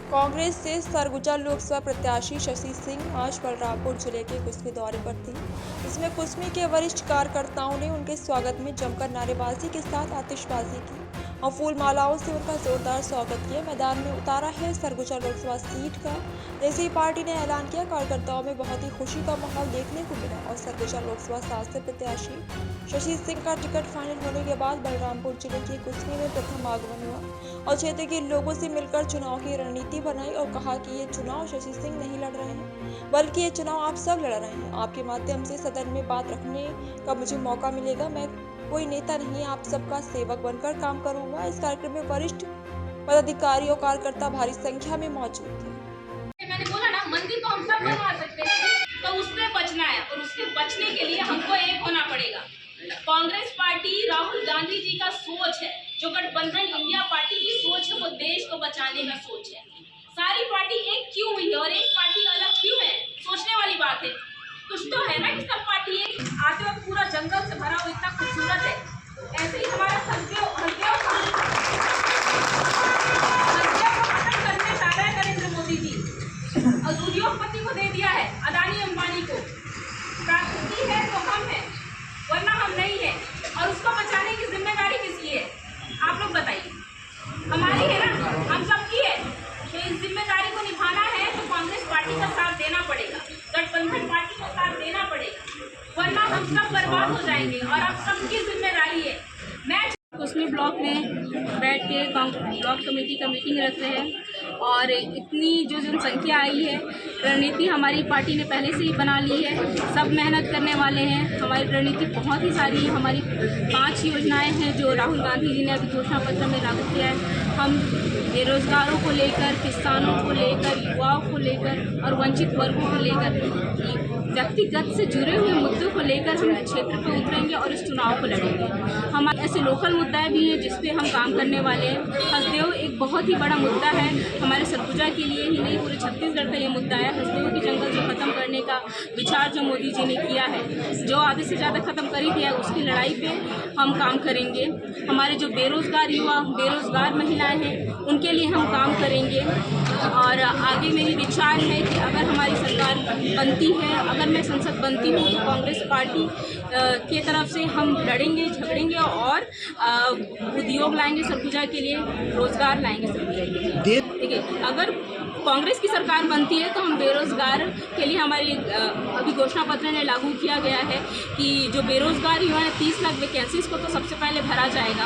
कांग्रेस से सरगुजा लोकसभा प्रत्याशी शशि सिंह आज बलरामपुर जिले के कुसमी दौरे पर थे। इसमें कुसमी के वरिष्ठ कार्यकर्ताओं ने उनके स्वागत में जमकर नारेबाजी के साथ आतिशबाजी की और फूल मालाओं से उनका जोरदार स्वागत किया। मैदान में उतारा है सरगुजा लोकसभा सीट का। जैसे ही पार्टी ने ऐलान किया, कार्यकर्ताओं में बहुत ही खुशी का माहौल देखने को मिला और सरगुजा लोकसभा सांसद प्रत्याशी शशि सिंह का टिकट फाइनल होने के बाद बलरामपुर जिले के कुसमी में प्रथम आगमन हुआ और क्षेत्र के लोगों से मिलकर चुनाव की रणनीति बनाई और कहा कि ये चुनाव शशि सिंह नहीं लड़ रहे हैं, बल्कि ये चुनाव आप सब लड़ रहे हैं। आपके माध्यम से सदन में बात रखने का मुझे मौका मिलेगा। मैं कोई नेता नहीं, आप सबका सेवक बनकर काम करूंगा। इस कार्यक्रम में वरिष्ठ पदाधिकारी और कार्यकर्ता भारी संख्या में मौजूद थे। मैंने बोला ना, मंदिर तो हम सब बनवा सकते हैं, तो उससे बचना है और उसके बचने के लिए हमको एक होना पड़ेगा। कांग्रेस पार्टी राहुल गांधी जी का सोच है, जो गठबंधन इंडिया पार्टी की सोच है, वो देश को बचाने का सोच है। सारी पार्टी एक क्यों हुई है और एक पार्टी अलग क्यों है, सोचने वाली बात है। कुछ तो है ना कि सब पार्टी एक। आते वक्त पूरा जंगल से भरा हुआ इतना खूबसूरत है, ऐसे ही हमारा हल्दियों को खत्म करने जा रहे हैं नरेंद्र मोदी जी और उद्योगपति को दे दिया है, अदानी अंबानी को। प्राकृति है तो हम हैं, वरना हम नहीं है। और उसको बचाने की जिम्मेदारी किसकी है, आप लोग बताइए। हमारी है ना, हम सबकी है। तो इस जिम्मेदारी को निभाना है तो कांग्रेस पार्टी का साथ देना पड़ेगा, गठबंधन पार्टी का साथ देना पड़ेगा, वरना हम सब बर्बाद हो जाएंगे और अब सबकी जिम्मेदारी है। मैं कुसमी ब्लॉक में बैठ के ब्लॉक कमेटी का मीटिंग रख रहे हैं और इतनी जो जनसंख्या आई है, रणनीति हमारी पार्टी ने पहले से ही बना ली है। सब मेहनत करने वाले हैं। हमारी रणनीति बहुत ही सारी है। हमारी 5 योजनाएं हैं जो राहुल गांधी जी ने अभी घोषणा पत्र में लागू किया है। हम बेरोजगारों को लेकर, किसानों को लेकर, युवाओं को लेकर और वंचित वर्गों को लेकर, व्यक्तिगत से जुड़े हुए मुद्दों को लेकर हम क्षेत्र पर उतरेंगे और इस चुनाव को लड़ेंगे। हमारे ऐसे लोकल मुद्दे भी हैं जिस पे हम काम करने वाले हैं। हसदेव एक बहुत ही बड़ा मुद्दा है हमारे सरगुजा के लिए ही नहीं, पूरे छत्तीसगढ़ का ये मुद्दा है। हसदेव की जंगल को खत्म करने का विचार जो मोदी जी ने किया है, जो आधे से ज़्यादा खत्म कर ही दिया है, उसकी लड़ाई पे हम काम करेंगे। हमारे जो बेरोजगार युवा, बेरोजगार महिलाएँ हैं, उनके लिए हम काम करेंगे। और आगे मेरी विचार है कि अगर हमारी सरकार बनती है, अगर मैं संसद बनती हूँ, तो कांग्रेस पार्टी की तरफ से हम लड़ेंगे, झगड़ेंगे और उद्योग लाएंगे सरगुजा के लिए, रोजगार लाएंगे सरगुजा के लिए। ठीक है, अगर कांग्रेस की सरकार बनती है तो हम बेरोजगार के लिए, हमारी अभी घोषणा पत्र ने लागू किया गया है कि जो बेरोजगार युवा है, 30 लाख वैकेंसीज को तो सबसे पहले भरा जाएगा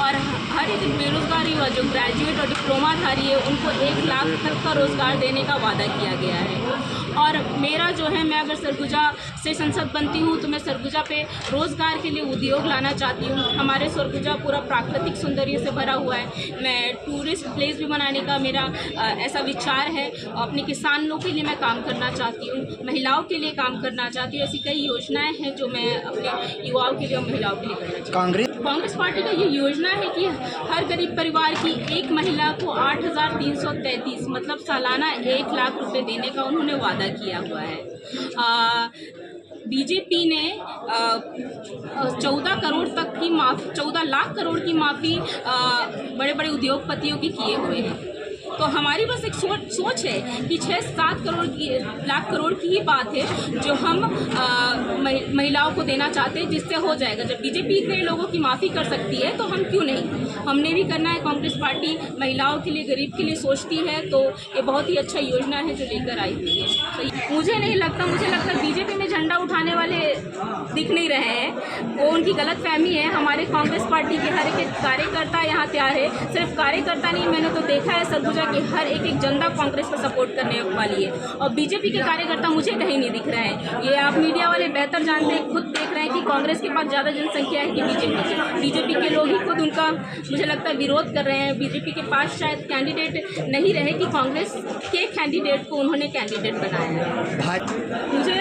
और हर एक बेरोजगार युवा जो ग्रेजुएट और डिप्लोमाधारी है, उनको 1 लाख तक का रोजगार देने का वादा किया गया है। और मेरा जो है, मैं अगर सरगुजा से संसद बनती हूँ तो मैं सरगुजा पे रोज़गार के लिए उद्योग लाना चाहती हूँ। हमारे सरगुजा पूरा प्राकृतिक सौंदर्य से भरा हुआ है। मैं टूरिस्ट प्लेस भी बनाने का मेरा ऐसा विचार है। अपने किसानों के लिए मैं काम करना चाहती हूँ, महिलाओं के लिए काम करना चाहती हूँ। ऐसी कई योजनाएं हैं जो मैं अपने युवाओं के लिए और महिलाओं के लिए करना चाहती हूँ। कांग्रेस पार्टी का ये योजना है कि हर गरीब परिवार की एक महिला को 8,333 मतलब सालाना 1 लाख रुपए देने का उन्होंने वादा किया हुआ है। बीजेपी ने 14 करोड़ तक की माफ़ी, 14 लाख करोड़ की माफ़ी बड़े बड़े उद्योगपतियों की किए हुए हैं। तो हमारी बस एक सोच है कि 6-7 लाख करोड़ की ही बात है जो हम महिलाओं को देना चाहते हैं, जिससे हो जाएगा। जब बीजेपी के लोगों की माफ़ी कर सकती है तो हम क्यों नहीं, हमने भी करना है। कांग्रेस पार्टी महिलाओं के लिए, गरीब के लिए सोचती है, तो ये बहुत ही अच्छा योजना है जो लेकर आई हुई है। मुझे नहीं लगता, मुझे लगता है बीजेपी में झंडा उठाने वाले दिख नहीं रहे हैं, वो उनकी गलतफहमी है। हमारे कांग्रेस पार्टी के हर एक कार्यकर्ता यहाँ तैयार है। सिर्फ कार्यकर्ता नहीं, मैंने तो देखा है सरगुजा कि हर एक जनता कांग्रेस को सपोर्ट करने वाली है और बीजेपी के कार्यकर्ता मुझे कहीं नहीं दिख रहे हैं। ये आप मीडिया वाले बेहतर जानते हैं, खुद देख रहे हैं कि कांग्रेस के पास ज़्यादा जनसंख्या है कि बीजेपी के लोग ही खुद उनका, मुझे लगता है, विरोध कर रहे हैं। बीजेपी के पास शायद कैंडिडेट नहीं रहे कि कांग्रेस के कैंडिडेट को उन्होंने कैंडिडेट बनाया है। मुझे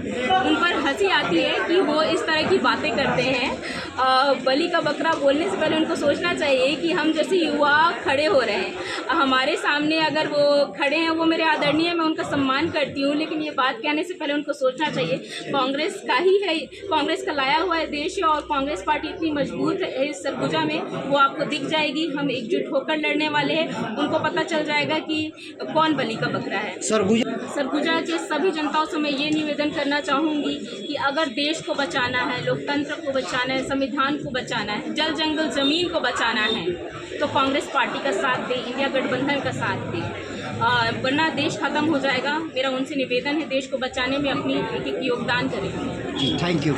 उन पर हंसी आती है कि वो इस तरह की बातें करते हैं। बलि का बकरा बोलने से पहले उनको सोचना चाहिए कि हम जैसे युवा खड़े हो रहे हैं, हमारे हमारे सामने अगर वो खड़े हैं, वो मेरे आदरणीय, मैं उनका सम्मान करती हूँ, लेकिन ये बात कहने से पहले उनको सोचना चाहिए। कांग्रेस का ही है, कांग्रेस का लाया हुआ है देश है, और कांग्रेस पार्टी इतनी मजबूत है इस सरगुजा में, वो आपको दिख जाएगी। हम एकजुट होकर लड़ने वाले हैं, उनको पता चल जाएगा कि कौन बलि का बकरा है। सरगुजा के सभी जनताओं से मैं ये निवेदन करना चाहूँगी कि अगर देश को बचाना है, लोकतंत्र को बचाना है, संविधान को बचाना है, जल जंगल ज़मीन को बचाना है, तो कांग्रेस पार्टी का साथ दे, इंडिया गठबंधन का साथ दे, वरना देश खत्म हो जाएगा। मेरा उनसे निवेदन है, देश को बचाने में अपनी एक योगदान करें। जी, थैंक यू।